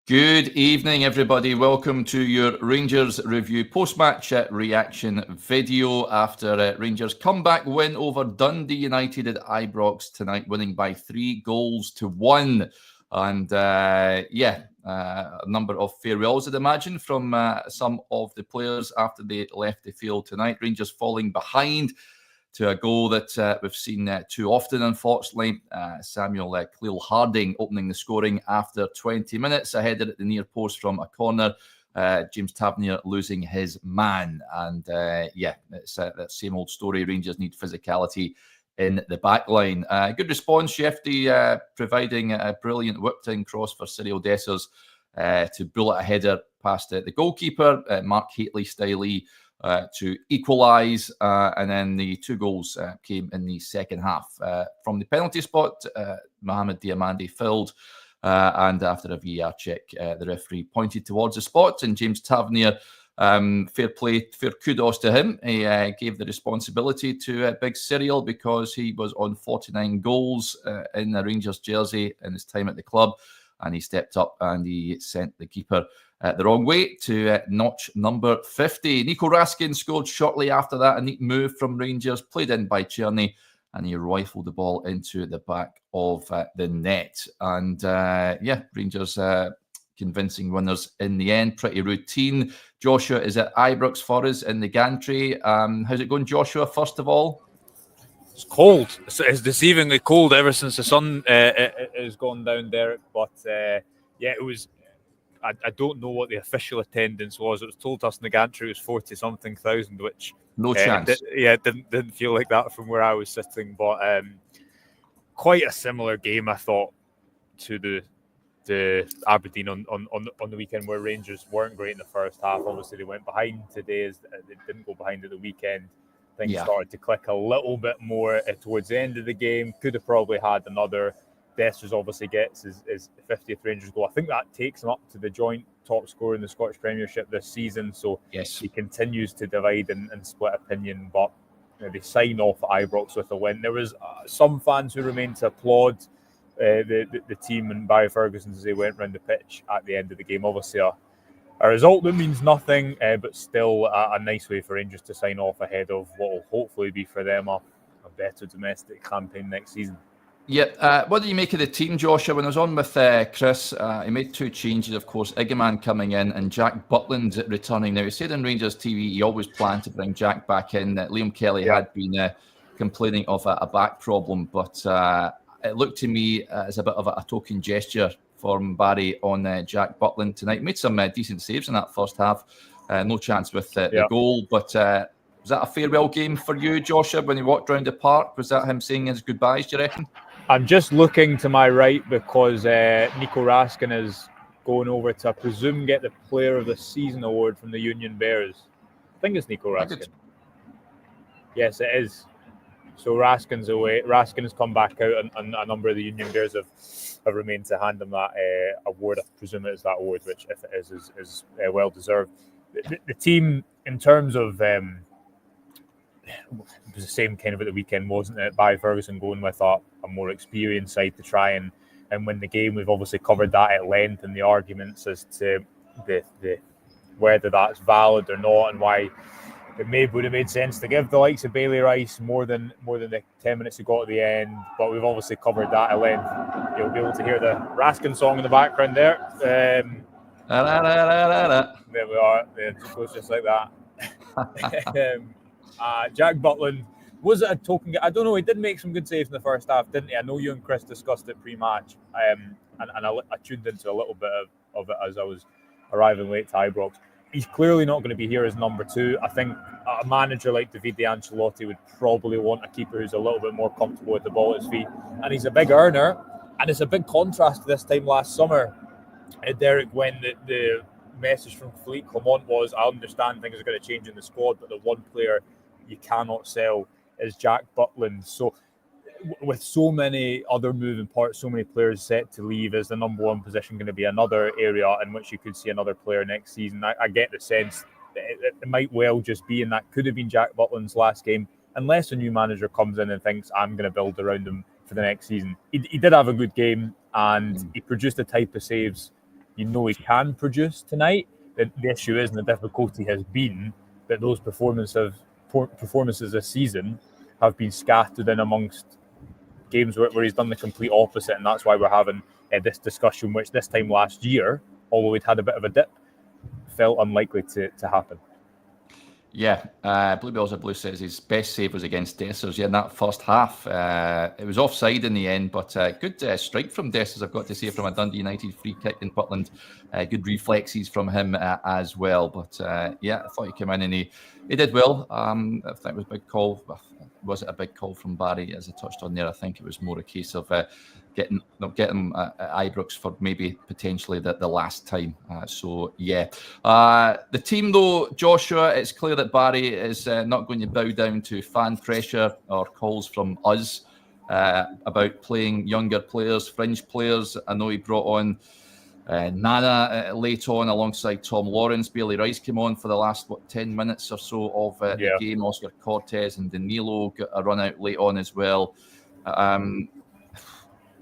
Good evening, everybody. Welcome to your Rangers review post-match reaction video after Rangers' comeback win over Dundee United at Ibrox tonight, winning by 3-1. And a number of farewells, I'd imagine, from some of the players after they left the field tonight. Rangers falling behind to a goal that we've seen too often, unfortunately. Samuel Cleal-Harding opening the scoring after 20 minutes. A header at the near post from a corner. James Tavernier losing his man. And it's that same old story. Rangers need physicality in the back line. Good response. Shefty providing a brilliant whipped-in cross for Cyril Dessers to bullet a header past the goalkeeper, Mark Haitley-Styley, to equalise, and then the two goals came in the second half. From the penalty spot, Mohamed Diamandi filled, and after a VAR check, the referee pointed towards the spot, and James Tavernier, fair play, fair kudos to him. He gave the responsibility to Big Cyril because he was on 49 goals in the Rangers jersey in his time at the club, and he stepped up and he sent the keeper the wrong way to notch number 50. Nico Raskin scored shortly after that. A neat move from Rangers, played in by Czerny, and he rifled the ball into the back of the net. And Rangers convincing winners in the end. Pretty routine. Joshua is at Ibrox for us in the gantry. How's it going, Joshua, first of all? It's cold. It's deceivingly cold ever since the sun has gone down there. But it was... I don't know what the official attendance was. It was told us in the gantry it was 40-something thousand, which no chance. Didn't feel like that from where I was sitting. But quite a similar game, I thought, to the Aberdeen on the weekend, where Rangers weren't great in the first half. Obviously, they went behind today. As they didn't go behind at the weekend. Things started to click a little bit more towards the end of the game. Could have probably had another. Dessers obviously gets his 50th Rangers goal. I think that takes him up to the joint top scorer in the Scottish Premiership this season. So he continues to divide and split opinion. But they sign off at Ibrox with a win. There was some fans who remained to applaud the team and Barry Ferguson as they went round the pitch at the end of the game. Obviously a result that means nothing, but still a nice way for Rangers to sign off ahead of what will hopefully be for them a better domestic campaign next season. Yeah, what do you make of the team, Joshua? When I was on with Chris, he made two changes, of course. Iggyman coming in and Jack Butland returning. Now, he said on Rangers TV he always planned to bring Jack back in. Liam Kelly had been complaining of a back problem, but it looked to me as a bit of a token gesture from Barry on Jack Butland tonight. Made some decent saves in that first half. No chance with the goal, but was that a farewell game for you, Joshua, when he walked around the park? Was that him saying his goodbyes, do you reckon? I'm just looking to my right because Nico Raskin is going over to, I presume, get the Player of the Season award from the Union Bears. I think it's Nico Raskin. Yes, it is. So Raskin's away. Raskin has come back out, and a number of the Union Bears have remained to hand him that award. I presume it is that award, which, if it is well deserved. The team, in terms of... it was the same kind of at the weekend, wasn't it? Barry Ferguson going with a more experienced side to try and win the game. We've obviously covered that at length and the arguments as to the whether that's valid or not, and why it would have made sense to give the likes of Bailey Rice more than the 10 minutes he got at the end. But we've obviously covered that at length. You'll be able to hear the Raskin song in the background there. There we are. It goes just like that. Jack Butland, was it a token? I don't know. He did make some good saves in the first half, didn't he? I know you and Chris discussed it pre-match, and I tuned into a little bit of it as I was arriving late to Ibrox. He's clearly not going to be here as number two. I think a manager like Davide Ancelotti would probably want a keeper who's a little bit more comfortable with the ball at his feet, and he's a big earner, and it's a big contrast to this time last summer, Derek, when the message from Philippe Clement was, I understand things are going to change in the squad, but the one player you cannot sell is Jack Butland. So with so many other moving parts, so many players set to leave, is the number one position going to be another area in which you could see another player next season? I get the sense that it might well just be, and that could have been Jack Butland's last game, unless a new manager comes in and thinks, I'm going to build around him for the next season. He did have a good game, and he produced the type of saves you know he can produce tonight. The issue is, and the difficulty has been, that those performances this season have been scattered in amongst games where he's done the complete opposite, and that's why we're having this discussion, which this time last year, although we'd had a bit of a dip, felt unlikely to happen. Yeah, Bluebells of Blue says his best save was against Dessers. Yeah, in that first half. It was offside in the end, but good strike from Dessers, I've got to say, from a Dundee United free kick in Butland. Good reflexes from him as well. But yeah, I thought he came in and he did well. I think it was a big call. Was it a big call from Barry, as I touched on there? I think it was more a case of getting Ibrox for maybe potentially the last time. So yeah, the team though, Joshua, it's clear that Barry is not going to bow down to fan pressure or calls from us about playing younger players, fringe players. I know he brought on Nana late on alongside Tom Lawrence. Bailey Rice came on for the last 10 minutes or so of the game. Oscar Cortez and Danilo got a run out late on as well.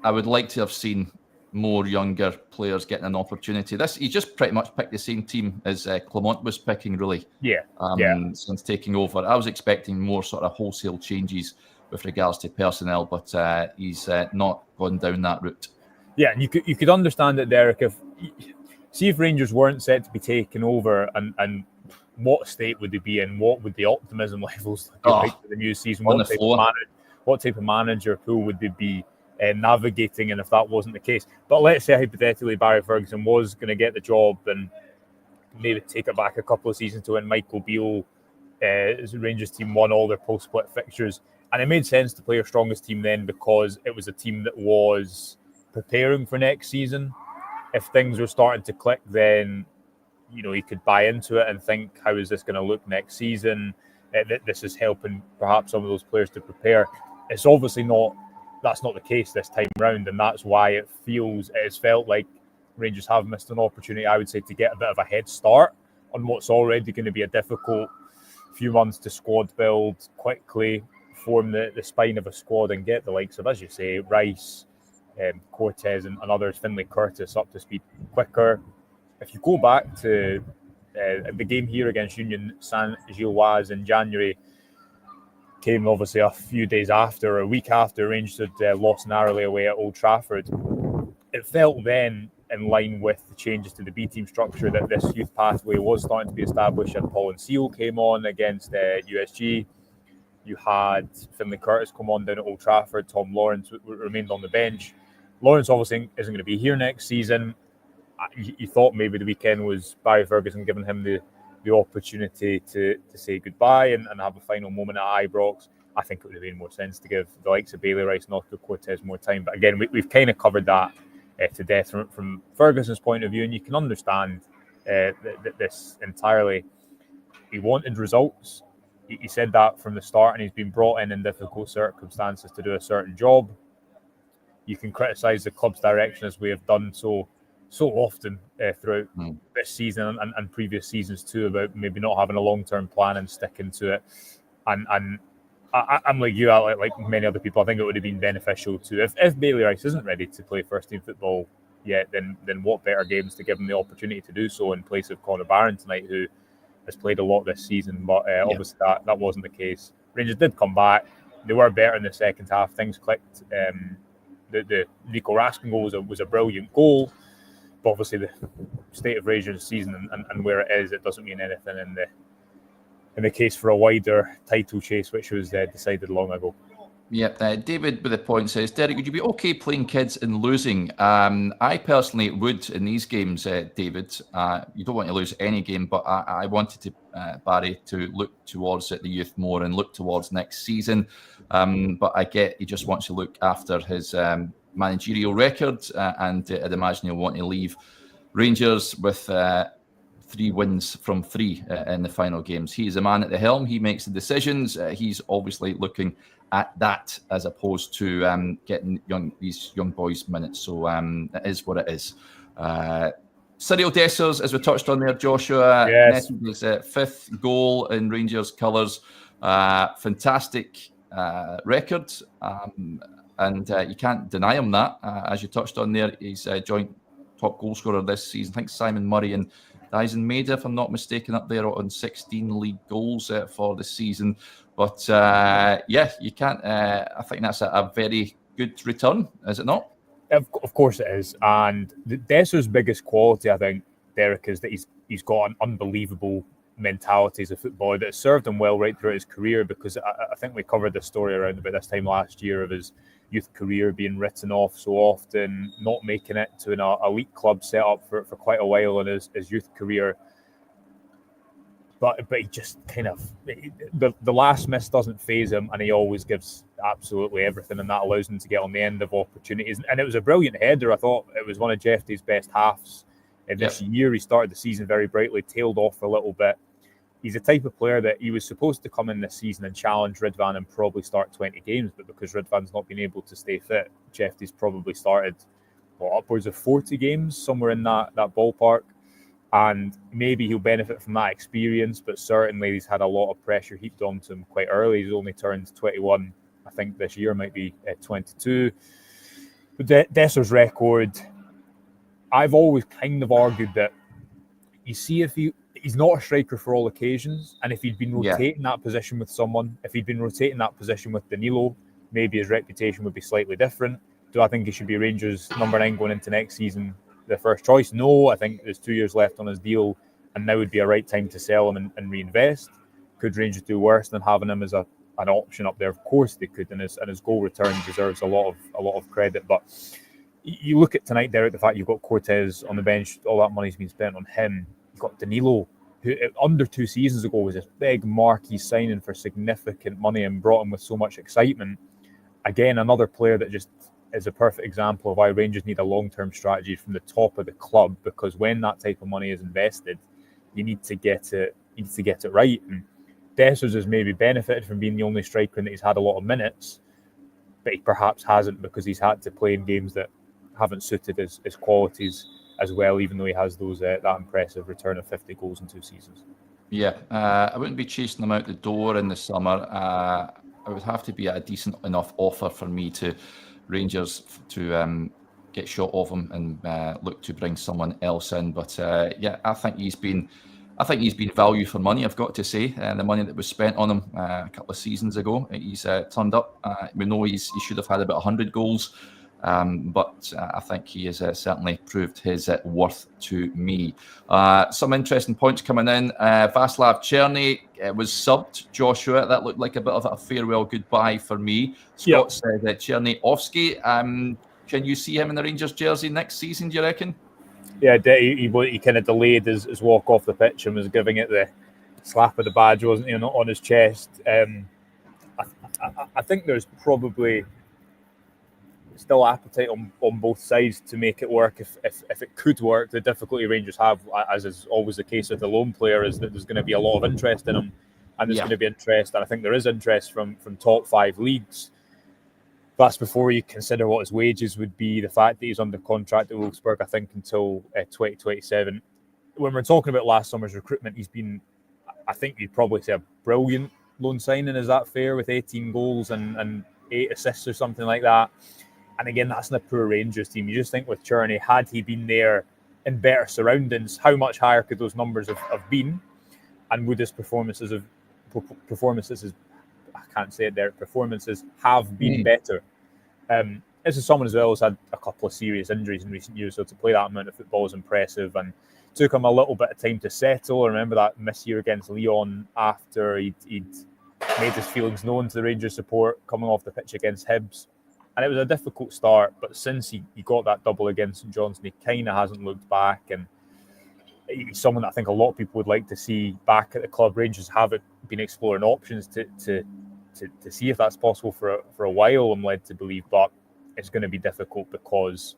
I would like to have seen more younger players getting an opportunity. He just pretty much picked the same team as Clement was picking, really. Since taking over. I was expecting more sort of wholesale changes with regards to personnel, but he's not gone down that route. Yeah, and you could understand it, Derek, if Rangers weren't set to be taken over, and what state would they be in? What would the optimism levels be like for the new season? What type of manager pool would they be navigating, and if that wasn't the case? But let's say hypothetically Barry Ferguson was going to get the job and maybe take it back a couple of seasons to when Michael Beale, the Rangers team, won all their post-split fixtures, and it made sense to play your strongest team then because it was a team that was preparing for next season. If things were starting to click, then you could buy into it and think, how is this going to look next season? This is helping perhaps some of those players to prepare. It's obviously not. That's not the case this time round, and that's why it has felt like Rangers have missed an opportunity, I would say, to get a bit of a head start on what's already going to be a difficult few months to squad build, quickly form the spine of a squad and get the likes of, as you say, Rice, Cortez and others, Finlay Curtis, up to speed quicker. If you go back to the game here against Union Saint-Gilloise in January, came obviously a few days after, a week after Rangers had lost narrowly away at Old Trafford. It felt then in line with the changes to the B team structure that this youth pathway was starting to be established, and Paul and Seal came on against USG. You had Finlay Curtis come on down at Old Trafford. Tom Lawrence remained on the bench. Lawrence obviously isn't going to be here next season. You thought maybe the weekend was Barry Ferguson giving him the opportunity to say goodbye and have a final moment at Ibrox. I think it would have made more sense to give the likes of Bailey Rice and Oscar Cortez more time. But again, we've kind of covered that to death from Ferguson's point of view, and you can understand this entirely. He wanted results. He said that from the start, and he's been brought in difficult circumstances to do a certain job. You can criticise the club's direction, as we have done so often throughout this season and previous seasons too, about maybe not having a long-term plan and sticking to it. And I'm like you, like many other people, I think it would have been beneficial to, if Bailey Rice isn't ready to play first-team football yet, then what better games to give him the opportunity to do so in place of Connor Barron tonight, who has played a lot this season, but obviously that wasn't the case. Rangers did come back. They were better in the second half. Things clicked. The Nico Raskin goal was a brilliant goal, but obviously the state of Rangers' season and where it is, it doesn't mean anything in the case for a wider title chase, which was decided long ago. Yeah, David with a point says, Derek, would you be okay playing kids and losing? I personally would in these games, David. You don't want to lose any game, but I wanted Barry to look towards the youth more and look towards next season. But I get he just wants to look after his managerial record, and I'd imagine he'll want to leave Rangers with 3 wins from 3 in the final games. He's the man at the helm. He makes the decisions. He's obviously looking at that as opposed to getting these young boys minutes. So it is what it is. Cyril Dessers, as we touched on there, Joshua, yes. His 5th goal in Rangers colours. Fantastic record. And you can't deny him that. As you touched on there, he's joint top goal scorer this season. I think Simon Murray and Dyson Maida, if I'm not mistaken, up there on 16 league goals for the season. But you can't. I think that's a very good return, is it not? Of course it is. And Desser's biggest quality, I think, Derek, is that he's got an unbelievable mentality as a footballer that has served him well right throughout his career, because I think we covered this story around about this time last year of his youth career being written off so often, not making it to an elite club set up for quite a while in his youth career. But he just kind of, the last miss doesn't faze him, and he always gives absolutely everything, and that allows him to get on the end of opportunities. And it was a brilliant header. I thought it was one of Jeffrey's best halves this year. He started the season very brightly, tailed off a little bit. He's the type of player that he was supposed to come in this season and challenge Ridvan and probably start 20 games, but because Ridvan's not been able to stay fit, Jeffrey's probably started upwards of 40 games, somewhere in that ballpark. And maybe he'll benefit from that experience, but certainly he's had a lot of pressure heaped onto him quite early. He's only turned 21, I think this year might be 22. But Desser's record, I've always kind of argued that you see if he's not a striker for all occasions, and if he'd been rotating that position with someone, if he'd been rotating that position with Danilo, maybe his reputation would be slightly different. Do I think he should be Rangers number 9 going into next season, the first choice? No, I think there's 2 years left on his deal, and now would be a right time to sell him and reinvest. Could Rangers do worse than having him as an option up there? Of course they could, and his goal return deserves a lot of credit. But you look at tonight, Derek, the fact you've got Cortez on the bench, all that money's been spent on him. You've got Danilo, who under 2 seasons ago was this big marquee signing for significant money and brought him with so much excitement. Again, another player that just is a perfect example of why Rangers need a long-term strategy from the top of the club, because when that type of money is invested, you need to get it right. And Dessers has maybe benefited from being the only striker in that he's had a lot of minutes, but he perhaps hasn't because he's had to play in games that haven't suited his qualities as well, even though he has those that impressive return of 50 goals in 2 seasons. Yeah, I wouldn't be chasing him out the door in the summer. It would have to be a decent enough offer for me to Rangers to get shot of him and look to bring someone else in. But I think he's been value for money, I've got to say. The money that was spent on him a couple of seasons ago, he's turned up. We know he should have had about 100 goals. But I think he has certainly proved his worth to me. Some interesting points coming in. Václav Černý was subbed, Joshua. That looked like a bit of a farewell goodbye for me. Scott said Černý, Offski. Can you see him in the Rangers jersey next season, do you reckon? Yeah, he kind of delayed his walk off the pitch and was giving it the slap of the badge, wasn't he, on his chest. I think there's probably still appetite on both sides to make it work if it could work. The difficulty Rangers have, as is always the case with the lone player, is that there's going to be a lot of interest in him, and there's going to be interest, and I think there is interest from top 5 leagues. That's before you consider what his wages would be, the fact that he's under contract at Wolfsburg, I think, until 2027. When we're talking about last summer's recruitment, he's been, I think you'd probably say, a brilliant loan signing. Is that fair? With 18 goals and 8 assists or something like that. And again, that's in a poor Rangers team. You just think with Černý, had he been there in better surroundings, how much higher could those numbers have been? And would his performances have been better? This is someone as well who's had a couple of serious injuries in recent years, so to play that amount of football is impressive, and took him a little bit of time to settle. I remember that miss year against Lyon after he'd made his feelings known to the Rangers support coming off the pitch against Hibs. And it was a difficult start, but since he got that double against St Johnstone, he kind of hasn't looked back. And he's someone that I think a lot of people would like to see back at the club. Rangers haven't been exploring options to see if that's possible for a while, I'm led to believe. But it's going to be difficult because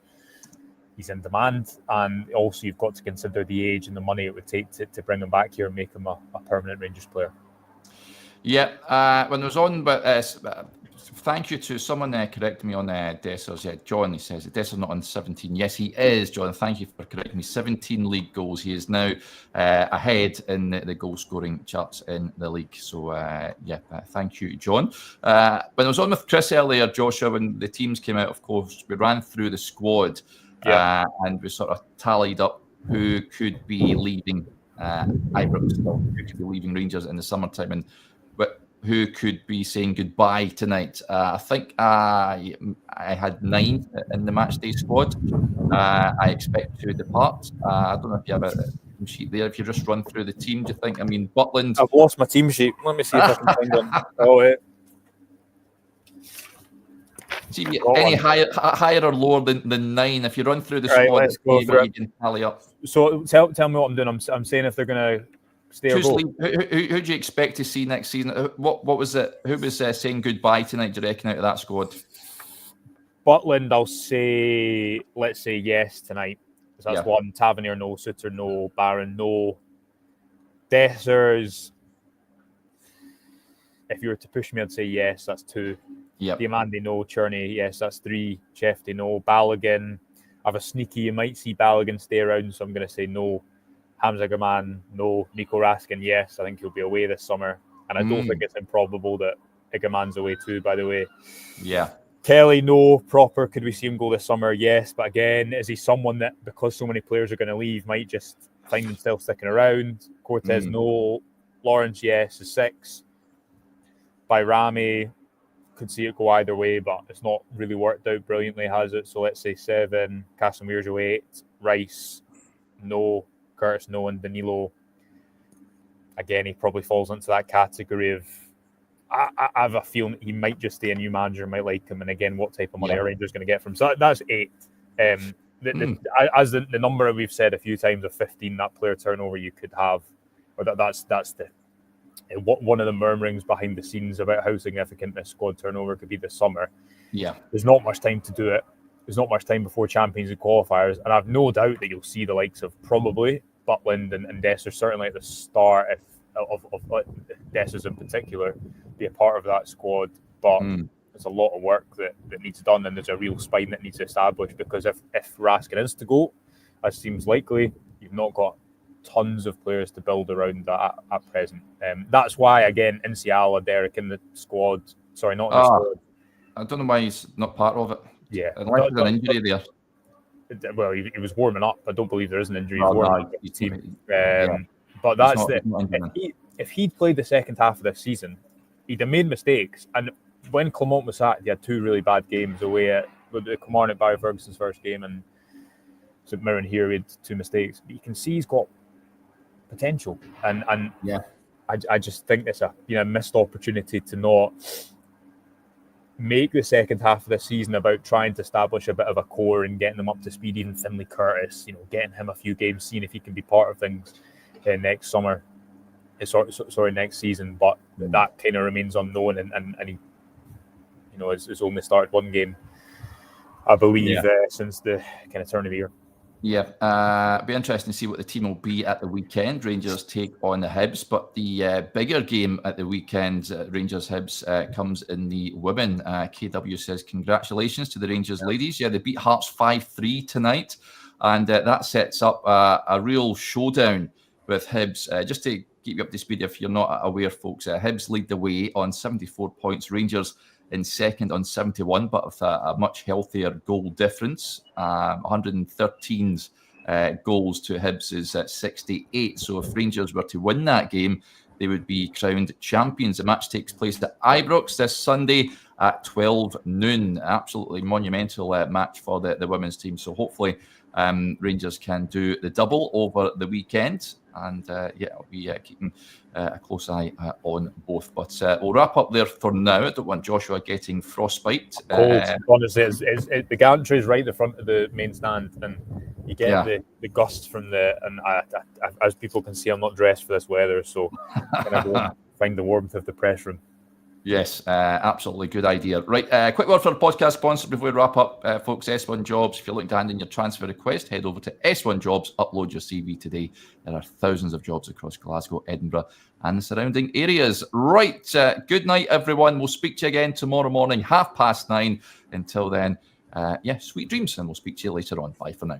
he's in demand. And also you've got to consider the age and the money it would take to bring him back here and make him a permanent Rangers player. Yeah, when I was on, but thank you to someone correcting me on Dessers. Yeah, John, he says Dessers not on 17. Yes, he is, John. Thank you for correcting me. 17 league goals. He is now ahead in the goal scoring charts in the league. So, thank you, John. When I was on with Chris earlier, Joshua, when the teams came out, of course, we ran through the squad. and we sort of tallied up who could be leaving Ibrox, or who could be leaving Rangers in the summertime, and who could be saying goodbye tonight. I think I had 9 in the matchday squad. I expect to depart. I don't know if you have a team sheet there. If you just run through the team, do you think? I mean, Butland. I've lost my team sheet. Let me see if I can find them. Oh, See, any higher or lower than 9? If you run through the right, squad, let's go through you can tally up. So tell me what I'm doing. I'm saying if they're going to stay or go. Who do you expect to see next season? What was it? Who was saying goodbye tonight, do you reckon, out of that squad? Butland, I'll say, let's say yes tonight. So that's one. Tavernier, no. Suter, no. Barron, no. Dessers, if you were to push me, I'd say yes, that's 2. Diamandi, no. Cherney, yes, that's 3. Chefty, no. Balogun, I have a sneaky, you might see Balogun stay around, so I'm going to say no. Hamza Gaman, no. Nico Raskin, yes, I think he'll be away this summer. And I don't think it's improbable that Igaman's away too, by the way. Yeah. Kelly, no. Proper, could we see him go this summer? Yes. But again, is he someone that, because so many players are going to leave, might just find himself sticking around? Cortez, no. Lawrence, yes, is 6. Bayrami, could see it go either way, but it's not really worked out brilliantly, has it? So let's say 7. Casimir's 8. Rice, no. Curtis, no. And Danilo, again, he probably falls into that category of, I have a feeling he might just stay. A new manager might like him, and again, what type of money are Rangers going to get from him? So that's 8. As the number we've said a few times of 15, that player turnover you could have, or that's the one of the murmurings behind the scenes about how significant this squad turnover could be this summer. Yeah, there's not much time to do it. There's not much time before Champions League qualifiers, and I've no doubt that you'll see the likes of probably Butland and Dessers, certainly at the start of Dessers in particular, be a part of that squad. But there's a lot of work that needs done, and there's a real spine that needs to establish, because if Raskin is to go, as seems likely, you've not got tons of players to build around that at present. That's why, again, Inciala, Derek in the squad. Sorry, not in the squad. I don't know why he's not part of it. Yeah. Unless there's an injury there. Well, he was warming up. I don't believe there is an injury. He's team. But that's if he'd played the second half of this season, he'd have made mistakes. And when Clement was sacked, he had 2 really bad games away at Kilmarnock at Barry Ferguson's first game, and St Mirren here, we had 2 mistakes. But you can see he's got potential, and I just think it's a missed opportunity to not make the second half of the season about trying to establish a bit of a core and getting them up to speed. Even Finlay Curtis, getting him a few games, seeing if he can be part of things next summer. Sorry, next season. But that kind of remains unknown, and he, has only started 1 game, I believe, since the kind of turn of the year. Yeah, be interesting to see what the team will be at the weekend. Rangers take on the Hibs, but the bigger game at the weekend, Rangers Hibs, comes in the women. KW says congratulations to the Rangers ladies. Yeah, they beat Hearts 5-3 tonight, and that sets up a real showdown with Hibs. Just to keep you up to speed, if you're not aware, folks, Hibs lead the way on 74 points. Rangers in second on 71, but with a much healthier goal difference. 113 goals to Hibs' 68. So if Rangers were to win that game, they would be crowned champions. The match takes place at Ibrox this Sunday at 12 noon. Absolutely monumental match for the women's team. So hopefully Rangers can do the double over the weekend. And I'll be keeping a close eye on both. But we'll wrap up there for now. I don't want Joshua getting frostbite. Cold. Honestly, the gantry is right at the front of the main stand, and you get the gusts from and as people can see, I'm not dressed for this weather, so I'm going to find the warmth of the press room. Yes, absolutely good idea. Right, quick word for the podcast sponsor before we wrap up, folks. S1 Jobs. If you're looking to hand in your transfer request, head over to S1 Jobs. Upload your CV today. There are thousands of jobs across Glasgow, Edinburgh, and the surrounding areas. Right, good night, everyone. We'll speak to you again tomorrow morning, 9:30. Until then, sweet dreams, and we'll speak to you later on. Bye for now.